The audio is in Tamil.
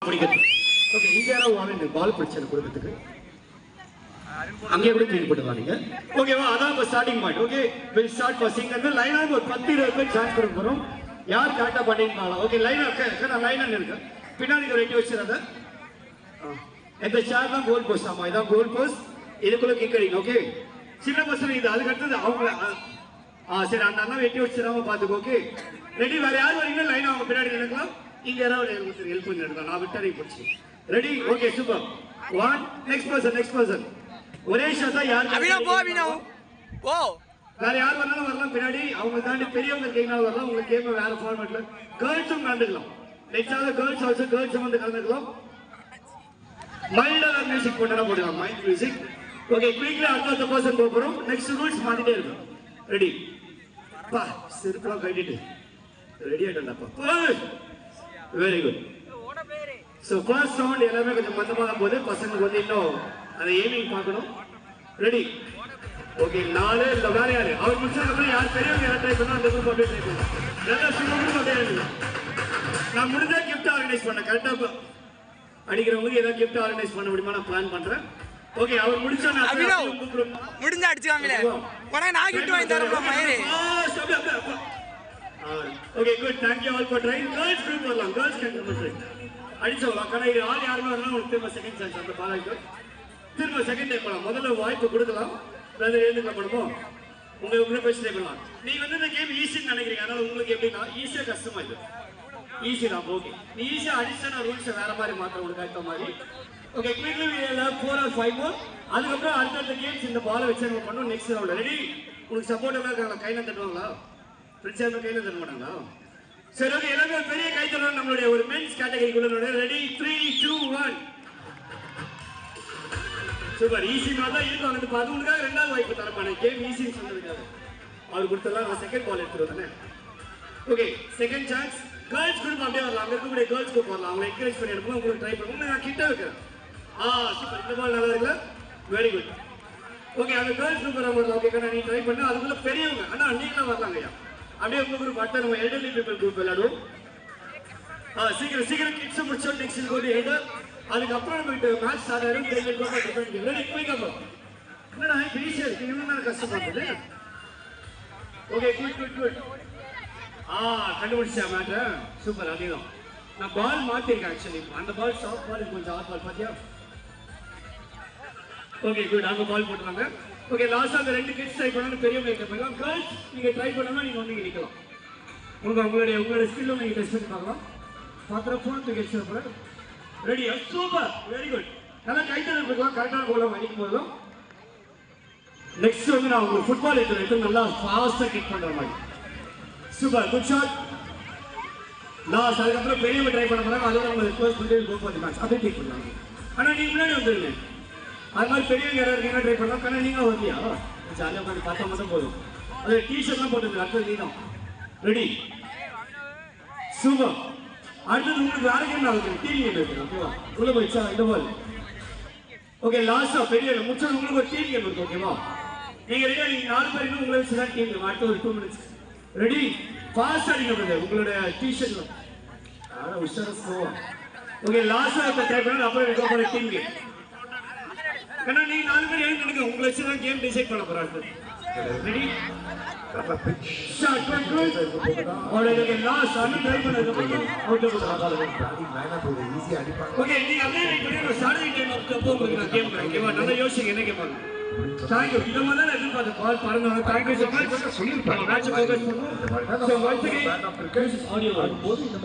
ஓகே இங்க யாராவது வாங்க பால் பிரச்சனை கொடுக்கிறதுக்கு அங்கே கூட க்ளீன் பண்ணுவாங்க நீங்க ஓகேவா அதான் starting point okay will start passing அந்த லைனா ஒரு 10-20 பேர் சான்ஸ் கொடுக்க போறோம் யார் கரெக்டா பண்ணிருக்காங்க ஓகே லைனா நான் லைனா இருக்கு பின்னாடி ரெடி வச்சிராத இந்த ஷாட் தான் கோல் போஸ்ட் ஆமா இதான் கோல் போஸ்ட் இதுக்குள்ள கிக் அடிங்க ஓகே சின்ன பசங்க இது அதுக்கு அடுத்து அவங்க சரி அந்த அண்ணா வெட்டி வச்சிராம பாத்துக்கோ ஓகே ரெடி வேற யார் வரீங்க லைனா அவங்க பின்னாடி நிக்கலாம் இங்க யாராவது ஹெல்ப் பண்ணி எடுக்கலாம் நான் விட்டறி போச்சு ready okay super one next person ஒரே ஷாட் தான் யார் அபினவ் போ வேற யார் வந்தாலும் வரலாம் பின்னாடி அவங்க தாண்டி பெரியவங்க இருக்கீங்கனால வரலாம் உங்களுக்கு கேம் வேற ஃபார்மேட்ல கேர்ள்ஸும் கலந்துக்கலாம் நெக்ஸ்ட் ஆக கேர்ள்ஸ் ஆல்சோ கேர்ள்ஸ் வந்து கலந்துக்கலாம் மைல்டான மியூசிக் போட்டா போடலாம் மைண்ட் மியூசிக் ஓகே குயிக்லி அடுத்த பர்சன் போறோம் நெக்ஸ்ட் ரூல்ஸ் மாத்திட்டே இருக்கும் ரெடி பா சிறுப்பலாம் கட்டிட்டு ரெடி ஆயிட்டேன்டாப்பா very good so first round எல்லாமே கொஞ்சம் மந்தமா தான் போகுது பசங்களுக்கு வந்து இன்னும் அந்த எய்மிங் பார்க்கணும் ரெடி ஓகே 4 இல்ல வேற யாரு அவர் முடிச்சதுக்கு யார் பெரியவங்க யார் ட்ரை பண்ணா அந்த குரூப் அப்படியே ட்ரை பண்ணுங்க நல்லா சின்ன குரூப் அப்படியே நான் முடிஞ்சா கிஃப்ட் ஆர்கனைஸ் பண்ண கரெக்டா அடிக்கிறவங்களுக்கு ஏதாவது கிஃப்ட் ஆர்கனைஸ் பண்ண முடியுமா நான் பிளான் பண்றேன் ஓகே அவர் முடிச்சா நான் முடிஞ்சா அடிச்சுக்காமல உடனே நான் கிஃப்ட் வாங்கி தரேன் மயிரே okay good thank you all for trying girls group வரலாம் गर्ल्स கேன் கம் ட்ரை அடிச்சவங்க கண்ணை ஆள் யாருமே வரலாம் ஒரு திரும்ப செகண்ட் சான்ஸ் அந்த பாலாக்கு திரும்ப செகண்ட் டைம் பண்ணலாம் முதல்ல வாய்ப்பு கொடுக்கலாம் அதாவது எழுந்துக்கலாம் பண்ணுவோம் உங்களை பேசி ட்ரை பண்ணலாம் நீங்க வந்து இந்த கேம் ஈஸின்னு நினைக்கிறீங்க அதனால உங்களுக்கு எப்படின்னா ஈஸியா கஷ்டமா இது ஈஸி தான் ஓகே நீ ஈஸியா அடிஷனல் ரூல்ஸ் வேற மாதிரி மாத்த உங்களுக்கு ஏற்ற மாதிரி okay quickly we have 4 or 5 more அதுக்கப்புறம் அடுத்த கேம்ஸ் இந்த பாலை வச்சு நம்ம பண்ணுவோம் நெக்ஸ்ட் ரவுண்ட் ரெடி உங்களுக்கு சப்போர்ட் எல்லாம் இருக்காங்க கையில தட்டுவாங்களா பிரிட்ஜாம கையில தட்ட மாட்டாங்களா சரி ஓகே எல்லாமே பெரிய கை தட்டுறோம் நம்மளுடைய ஒரு மென்ஸ் கேட்டகரிக்குள்ள ரெடி 3 2 1 சூப்பர் ஈஸி மாதிரி தான் இருக்கும் அது உங்களுக்காக ரெண்டாவது வாய்ப்பு தரமான கேம் ஈஸின்னு சொன்னதுக்காக அவர் கொடுத்தலாம் நான் செகண்ட் பால் எடுத்துருவானே okay second chance girls group அப்படியே வரலாம் அங்கே இருக்கக்கூடிய கேர்ள்ஸ் குரூப் வரலாம் அவங்களை என்கரேஜ் பண்ணி எடுப்போம் உங்களுக்கு ட்ரை பண்ணுவோம் நான் கிட்ட வைக்கிறேன் சூப்பர் இந்த பால் நல்லா இருக்குல்ல வெரி குட் ஓகே அந்த கேர்ள்ஸ் குரூப் வரலாம் ஓகே கண்ணா நீ ட்ரை பண்ணு அதுக்குள்ள பெரியவங்க அண்ணா நீங்களும் வரலாங்க ஐயா அப்படியே உங்க குரூப் அடுத்த நம்ம எல்டர்லி பீப்புள் குரூப் விளையாடுவோம் சீக்கிரம் கிட்ஸ் முடிச்சோம் நெக்ஸ்ட் கோடி ஹெடர் அதுக்கப்புறம் நம்ம மேட்ச் ஸ்டார்ட் ஆயிடும் ரெடி குயிக்கா போ என்னடா ஈஸியா இருக்கு இவ்வளவு கஷ்டப்படுது ஓகே குட் கண்டுபிடிச்சா மேட்டர் சூப்பர் அதேதான் நான் பால் மாத்திருக்கேன் ஆக்சுவலி அந்த பால் ஷார்ட் பால் கொஞ்சம் ஹார்ட் பால் பாத்தியா ஓகே குட் அங்க பால் போட்டுறாங்க ஓகே லாஸ்ட் அந்த ரெண்டு கிட்ஸ் ட்ரை பண்ணணும் பெரியவங்க கிட்ட போயிடலாம் கேர்ள்ஸ் நீங்க ட்ரை பண்ணாம நீங்க வந்து நிக்கலாம் உங்களுடைய ஸ்கில்லும் நீங்க டெஸ்ட் பண்ணி பார்க்கலாம் பாத்திர போன் தூக்கி வச்சிருப்பேன் ரெடி சூப்பர் வெரி குட் நல்லா கைத்தல் இருக்கலாம் கரெக்டான கோல அடிக்கும் போதும் நெக்ஸ்ட் வந்து நான் உங்களுக்கு ஃபுட்பால் எடுத்து நல்லா ஃபாஸ்டா கிக் பண்ற மாதிரி சூப்பர் குட் ஷாட் லாஸ்ட் அதுக்கப்புறம் பெரியவங்க ட்ரை பண்ண போறாங்க அதோட அவங்க ரிக்வெஸ்ட் பண்ணி கோ பண்ணி மேட்ச் அப்படியே கிக் பண்ணாங்க ஆனா நீங்க முன்னாடி வந்துருங்க அது மாதிரி பெரியவங்க யாராவது இருக்கீங்க ட்ரை பண்ணலாம் ஆனால் நீங்களும் வந்தியா ஜாலியாக உட்காந்து பார்த்தா மட்டும் போதும் அது டிஷர்ட்லாம் போட்டுருக்கு அடுத்தது நீ தான் ரெடி சூப்பர் அடுத்தது உங்களுக்கு வேற கேம் நான் வைக்கிறேன் டீம் கேம் வைக்கிறேன் ஓகேவா உள்ள போயிடுச்சா இந்த பால் ஓகே லாஸ்டா பெரிய முடிச்சது உங்களுக்கு ஒரு டீம் கேம் இருக்கு ஓகேவா நீங்க ரெடியா நீங்க 4 பேர் உங்களை வச்சு தான் டீம் கேம் அடுத்த ஒரு 2 மினிட்ஸ் ரெடி ஃபாஸ்ட் அடிங்க பிரதர் உங்களோட டிஷர்ட்ல உஷாரா ஸ்லோவா ஓகே லாஸ்டா ட்ரை பண்ணுங்க அப்புறம் கோ ஃபார் டீம் கேம் கண்ணா நீங்க 4 பேர் ஏன் நினைக்க உங்களை வச்சு தான் கேம் டிசைட் பண்ண போறாங்க ready shot control okay last அங்க ட்ரை பண்ணுங்க அவுட் ஈஸியா அடிப்பாங்க ஓகே நீ அப்படியே வெயிட் பண்ணி சாரி டைம் அப்போ உங்களுக்கு கேம் ஓகேவா நல்லா யோசிங்க என்ன கேம் தேங்க் யூ இத மாதிரி நான் எதிர்பார்த்த பால் பாருங்க தேங்க் யூ so much சொல்லிருப்பாங்க மேட்ச் ஃபோக்கஸ் பண்ணுவோம் சோ once again ஆடியோ போது இந்த